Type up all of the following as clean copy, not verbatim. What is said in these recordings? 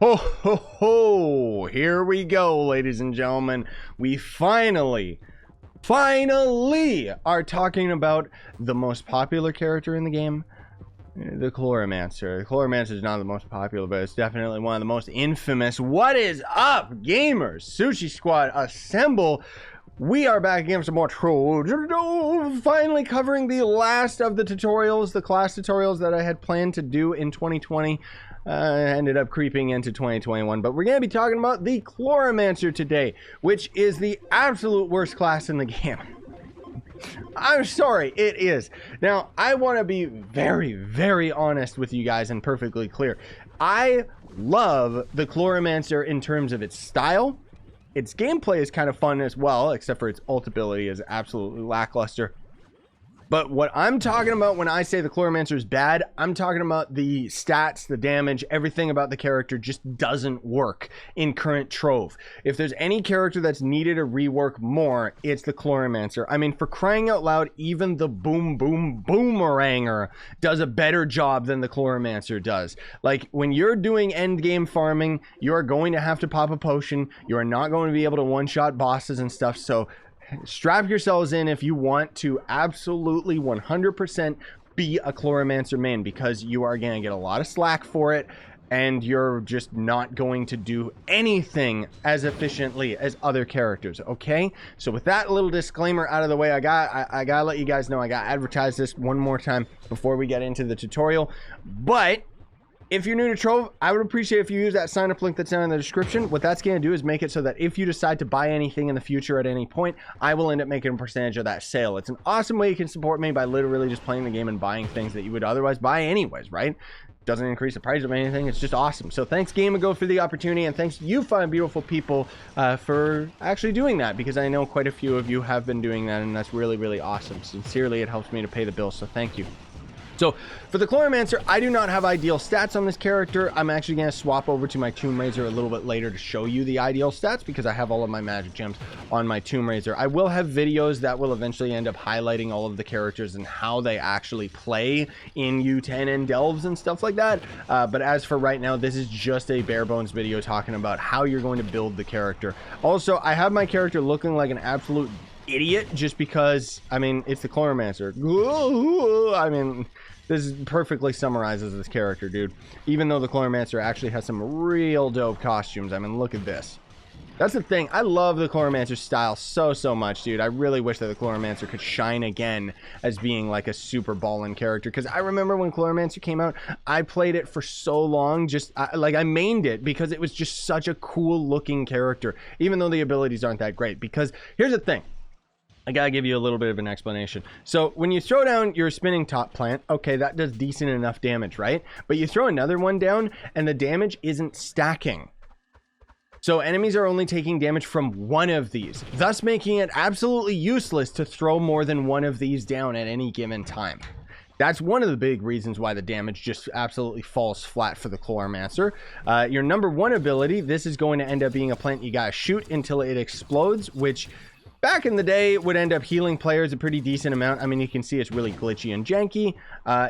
Ho, ho, ho! Here we go, ladies and gentlemen. We finally are talking about the most popular character in the game, the Chloromancer. The Chloromancer is not the most popular, but it's definitely one of the most infamous. What is up, gamers? Scyushi Squad, assemble! We are back again for some more Trove, finally covering the last of the tutorials, the class tutorials that I had planned to do in 2020. Ended up creeping into 2021, but we're going to be talking about the Chloromancer today, which is the absolute worst class in the game. I'm sorry, it is. Now, I want to be very, very honest with you guys and perfectly clear. I love the Chloromancer in terms of its style. Its gameplay is kind of fun as well, except for its ult ability is absolutely lackluster. But what I'm talking about when I say the Chloromancer is bad, I'm talking about the stats, the damage, everything about the character just doesn't work in current Trove. If there's any character that's needed a rework more, it's the Chloromancer. I mean, for crying out loud, even the Boom Boom Boomeranger does a better job than the Chloromancer does. Like, when you're doing end game farming, you're going to have to pop a potion. You're not going to be able to one-shot bosses and stuff, so strap yourselves in if you want to absolutely 100% be a Chloromancer main, because you are going to get a lot of slack for it and you're just not going to do anything as efficiently as other characters. Okay, so with that little disclaimer out of the way, I gotta let you guys know, I gotta advertise this one more time before we get into the tutorial. But if you're new to Trove, I would appreciate if you use that sign up link that's down in the description. What that's going to do is make it so that if you decide to buy anything in the future at any point, I will end up making a percentage of that sale. It's an awesome way you can support me by literally just playing the game and buying things that you would otherwise buy anyways, right? Doesn't increase the price of anything. It's just awesome. So thanks GameAgo for the opportunity, and thanks you fine beautiful people for actually doing that, because I know quite a few of you have been doing that, and that's really, really awesome. Sincerely, it helps me to pay the bills, so thank you. So for the Chloromancer, I do not have ideal stats on this character. I'm actually going to swap over to my Tomb Raiser a little bit later to show you the ideal stats, because I have all of my magic gems on my Tomb Raiser. I will have videos that will eventually end up highlighting all of the characters and how they actually play in U10 and Delves and stuff like that. But as for right now, this is just a bare bones video talking about how you're going to build the character. Also, I have my character looking like an absolute idiot just because, I mean, it's the Chloromancer. I mean, this perfectly summarizes this character, dude. Even though the Chloromancer actually has some real dope costumes. I mean, look at this. That's the thing. I love the Chloromancer style so much, dude. I really wish that the Chloromancer could shine again as being like a super ballin' character, because I remember when Chloromancer came out, I played it for so long, like I mained it because it was just such a cool looking character, even though the abilities aren't that great. Because here's the thing, I gotta give you a little bit of an explanation. So when you throw down your spinning top plant, okay, that does decent enough damage, right? But you throw another one down and the damage isn't stacking. So enemies are only taking damage from one of these, thus making it absolutely useless to throw more than one of these down at any given time. That's one of the big reasons why the damage just absolutely falls flat for the Chloromancer. Your number one ability, this is going to end up being a plant you gotta shoot until it explodes, which back in the day would end up healing players a pretty decent amount. I mean, you can see it's really glitchy and janky.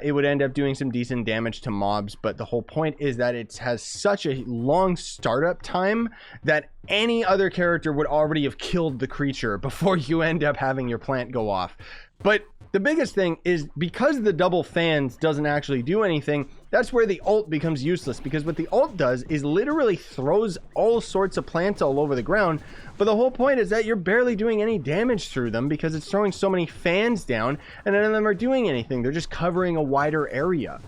It would end up doing some decent damage to mobs, but the whole point is that it has such a long startup time that any other character would already have killed the creature before you end up having your plant go off. But the biggest thing is, because the double fans doesn't actually do anything, that's where the ult becomes useless, because what the ult does is literally throws all sorts of plants all over the ground, but the whole point is that you're barely doing any damage through them because it's throwing so many fans down and none of them are doing anything. They're just covering a wider area.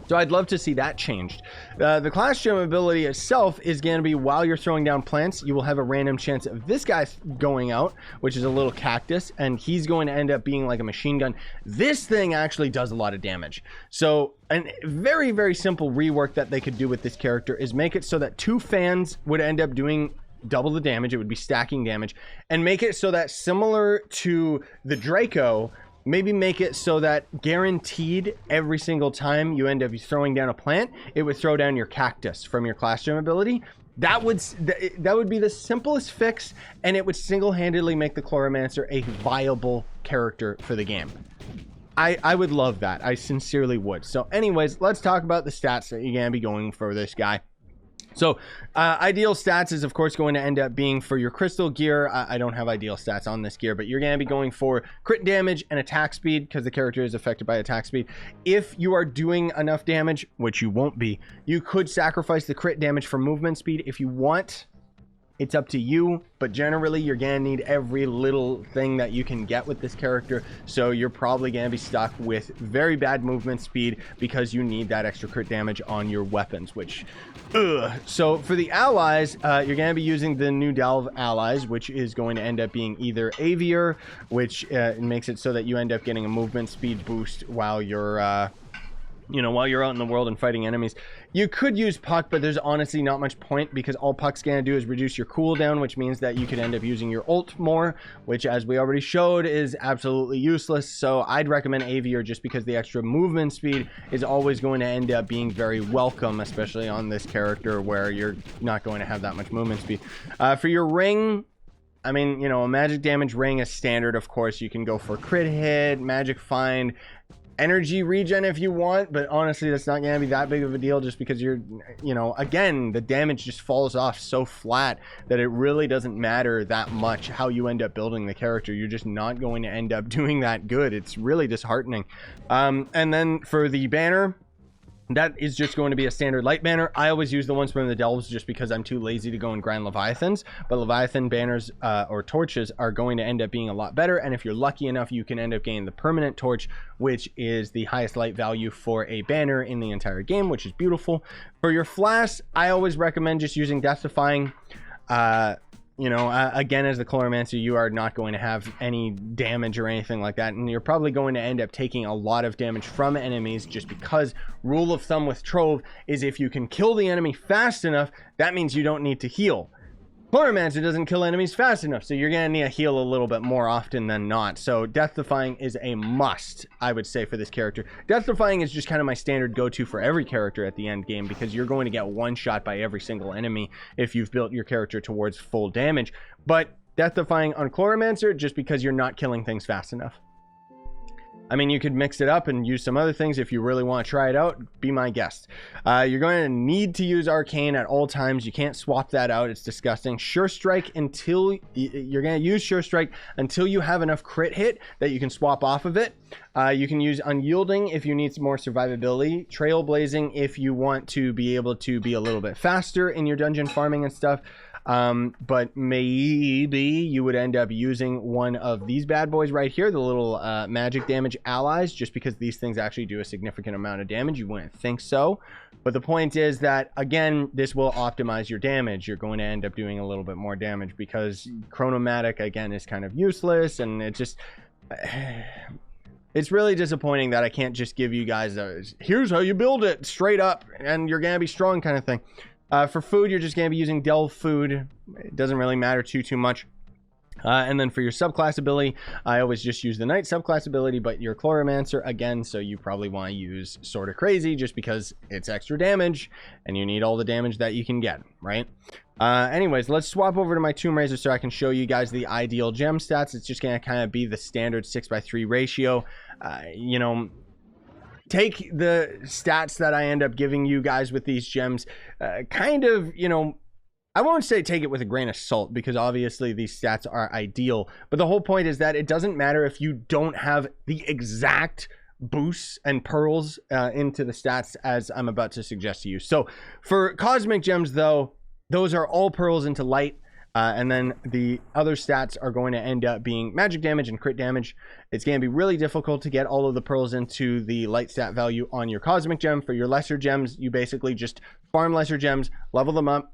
So I'd love to see that changed. The class gem ability itself is going to be, while you're throwing down plants, you will have a random chance of this guy going out, which is a little cactus, and he's going to end up being like a machine gun. This thing actually does a lot of damage. So a very, very simple rework that they could do with this character is make it so that two fans would end up doing double the damage. It would be stacking damage, and make it so that, similar to the Draco, maybe make it so that guaranteed every single time you end up throwing down a plant, it would throw down your cactus from your class gem ability. That would be the simplest fix, and it would single-handedly make the Chloromancer a viable character for the game. I would love that. I sincerely would. So anyways, let's talk about the stats that you're going to be going for this guy. So ideal stats is of course going to end up being for your crystal gear. I don't have ideal stats on this gear, but you're going to be going for crit damage and attack speed because the character is affected by attack speed. If you are doing enough damage, which you won't be, you could sacrifice the crit damage for movement speed if you want. It's up to you, but generally you're gonna need every little thing that you can get with this character, so you're probably gonna be stuck with very bad movement speed because you need that extra crit damage on your weapons, which so for the allies, you're gonna be using the new Delve allies, which is going to end up being either Aviar, which makes it so that you end up getting a movement speed boost while you're while you're out in the world and fighting enemies. You could use Puck, but there's honestly not much point because all Puck's gonna do is reduce your cooldown, which means that you could end up using your ult more, which, as we already showed, is absolutely useless. So I'd recommend Aviar just because the extra movement speed is always going to end up being very welcome, especially on this character where you're not going to have that much movement speed. For your ring, I mean, a magic damage ring is standard, of course. You can go for crit hit, magic find, energy regen if you want, but honestly that's not gonna be that big of a deal just because you're again, the damage just falls off so flat that it really doesn't matter that much how you end up building the character. You're just not going to end up doing that good. It's really disheartening. And then for the banner, that is just going to be a standard light banner. I always use the ones from the Delves just because I'm too lazy to go and grind Leviathans. But Leviathan banners or torches are going to end up being a lot better. And if you're lucky enough, you can end up getting the permanent torch, which is the highest light value for a banner in the entire game, which is beautiful. For your flask, I always recommend just using Death Defying. Again, as the Chloromancer, you are not going to have any damage or anything like that, and you're probably going to end up taking a lot of damage from enemies just because rule of thumb with Trove is if you can kill the enemy fast enough, that means you don't need to heal. Chloromancer doesn't kill enemies fast enough, so you're gonna need to heal a little bit more often than not. So Death Defying is a must, I would say, for this character. Death Defying is just kind of my standard go-to for every character at the end game because you're going to get one shot by every single enemy if you've built your character towards full damage. But Death Defying on Chloromancer just because you're not killing things fast enough. I mean, you could mix it up and use some other things if you really want to try it out. Be my guest. You're going to need to use Arcane at all times. You can't swap that out. It's disgusting. Sure Strike until you're going to use Sure Strike until you have enough crit hit that you can swap off of it. You can use Unyielding if you need some more survivability. Trailblazing if you want to be able to be a little bit faster in your dungeon farming and stuff. But maybe you would end up using one of these bad boys right here, the little magic damage allies, just because these things actually do a significant amount of damage. You wouldn't think so, but the point is that, again, this will optimize your damage. You're going to end up doing a little bit more damage because Chronomatic, again, is kind of useless, and it just it's really disappointing that I can't just give you guys a here's how you build it straight up and you're gonna be strong kind of thing. For food, you're just going to be using Delve food. It doesn't really matter too much. And then for your subclass ability, I always just use the Knight subclass ability, but your Chloromancer, again, so you probably want to use Sorta Crazy just because it's extra damage and you need all the damage that you can get, right? Anyways, let's swap over to my Tomb Raiser so I can show you guys the ideal gem stats. It's just going to kind of be the standard 6:3 ratio. Take the stats that I end up giving you guys with these gems, kind of, I won't say take it with a grain of salt because obviously these stats are ideal, but the whole point is that it doesn't matter if you don't have the exact boosts and pearls into the stats as I'm about to suggest to you. So for cosmic gems, though, those are all pearls into light. And then the other stats are going to end up being magic damage and crit damage. It's going to be really difficult to get all of the pearls into the light stat value on your cosmic gem. For your lesser gems, you basically just farm lesser gems, level them up.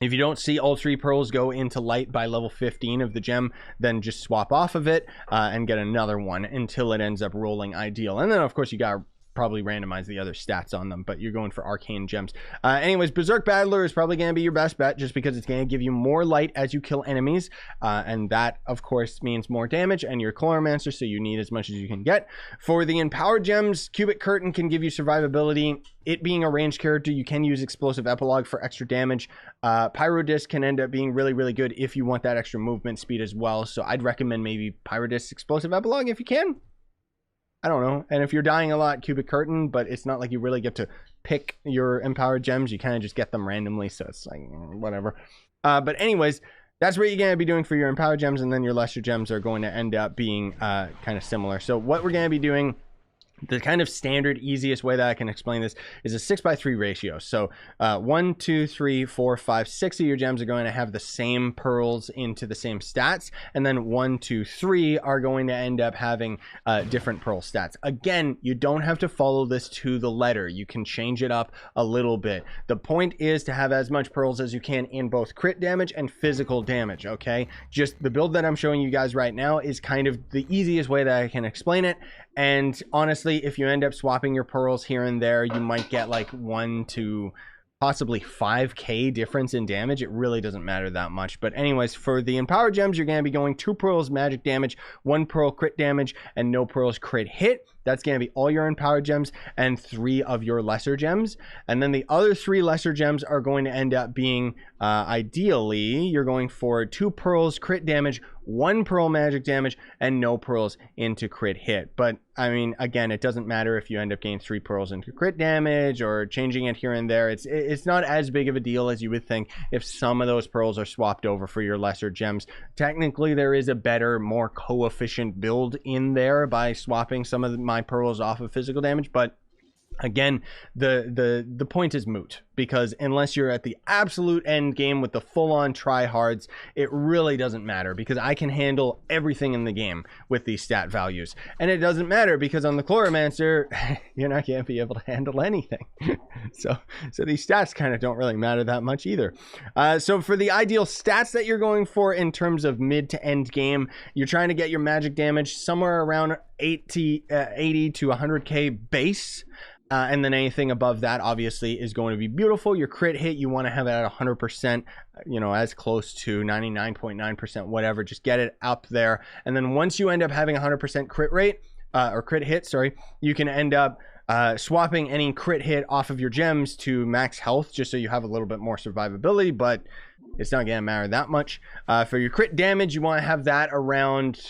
If you don't see all 3 pearls go into light by level 15 of the gem, then just swap off of it and get another one until it ends up rolling ideal. And then, of course, you got probably randomize the other stats on them, but you're going for arcane gems. Anyways, Berserk Battler is probably going to be your best bet just because it's going to give you more light as you kill enemies, and that of course means more damage, and you're Chloromancer, so you need as much as you can get. For the empowered gems, Cubic Curtain can give you survivability. It being a ranged character, you can use Explosive Epilogue for extra damage. Pyrodisc can end up being really good if you want that extra movement speed as well, so I'd recommend maybe Pyrodisc Explosive Epilogue if you can. I don't know. And if you're dying a lot, Cubic Curtain, but it's not like you really get to pick your empowered gems. You kind of just get them randomly, so it's like whatever. But anyways, that's what you're going to be doing for your empowered gems, and then your lesser gems are going to end up being kind of similar. So what we're going to be doing, the kind of standard easiest way that I can explain this is a 6:3 ratio. So 1, 2, 3, 4, 5, 6 of your gems are going to have the same pearls into the same stats, and then 1, 2, 3 are going to end up having different pearl stats. Again, you don't have to follow this to the letter. You can change it up a little bit. The point is to have as much pearls as you can in both crit damage and physical damage. Okay, just the build that I'm showing you guys right now is kind of the easiest way that I can explain it. And honestly, if you end up swapping your pearls here and there, you might get like 1 to possibly 5k difference in damage. It really doesn't matter that much. But anyways, for the empowered gems, you're going to be going 2 pearls magic damage, 1 pearl crit damage, and no pearls crit hit. That's going to be all your empowered gems and 3 of your lesser gems. And then the other 3 lesser gems are going to end up being, ideally, you're going for 2 pearls crit damage, 1 pearl magic damage, and no pearls into crit hit. But I mean, again, it doesn't matter if you end up getting 3 pearls into crit damage or changing it here and there. It's not as big of a deal as you would think if some of those pearls are swapped over for your lesser gems. Technically, there is a better, more coefficient build in there by swapping some of my pearls off of physical damage, but again, the point is moot, because unless you're at the absolute end game with the full-on tryhards, it really doesn't matter, because I can handle everything in the game with these stat values. And it doesn't matter because on the Chloromancer, you're not going to be able to handle anything. so these stats kind of don't really matter that much either. So for the ideal stats that you're going for in terms of mid to end game, you're trying to get your magic damage somewhere around 80 to 100k base. And then anything above that obviously is going to be beautiful. Your crit hit, you want to have it at 100%, you know, as close to 99.9%, whatever. Just get it up there. And then once you end up having 100% crit rate, or crit hit, sorry, you can end up swapping any crit hit off of your gems to max health, just so you have a little bit more survivability, but it's not going to matter that much. For your crit damage, you want to have that around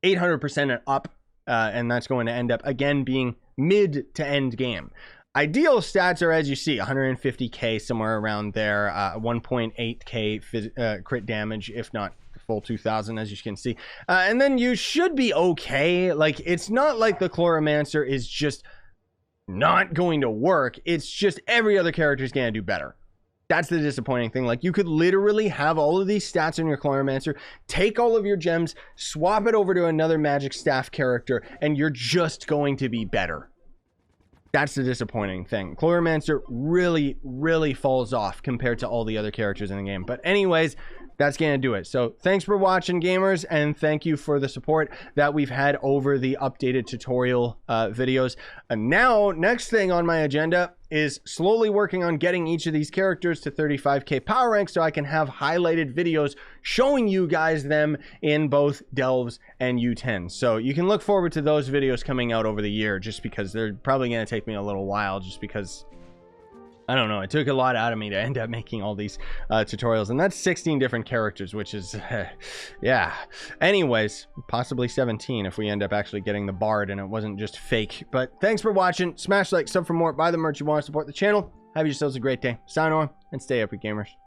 800% and up, and that's going to end up, again, being mid to end game. Ideal stats are, as you see, 150k, somewhere around there, 1.8k crit damage, if not full 2000, as you can see. And then you should be okay. Like, it's not like the Chloromancer is just not going to work. It's just every other character is going to do better. That's the disappointing thing. Like, you could literally have all of these stats in your Chloromancer, take all of your gems, swap it over to another magic staff character, and you're just going to be better. That's the disappointing thing. Chloromancer really, really falls off compared to all the other characters in the game. But anyways, that's going to do it. So thanks for watching, gamers, and thank you for the support that we've had over the updated tutorial videos. And now, next thing on my agenda is slowly working on getting each of these characters to 35k power rank so I can have highlighted videos showing you guys them in both Delves and U10. So you can look forward to those videos coming out over the year, just because they're probably going to take me a little while, just because I don't know, it took a lot out of me to end up making all these tutorials, and that's 16 different characters, which is yeah. Anyways, possibly 17 if we end up actually getting the bard and it wasn't just fake. But thanks for watching. Smash like, sub for more, buy the merch you want to support the channel. Have yourselves a great day. Sign on and stay epic, gamers.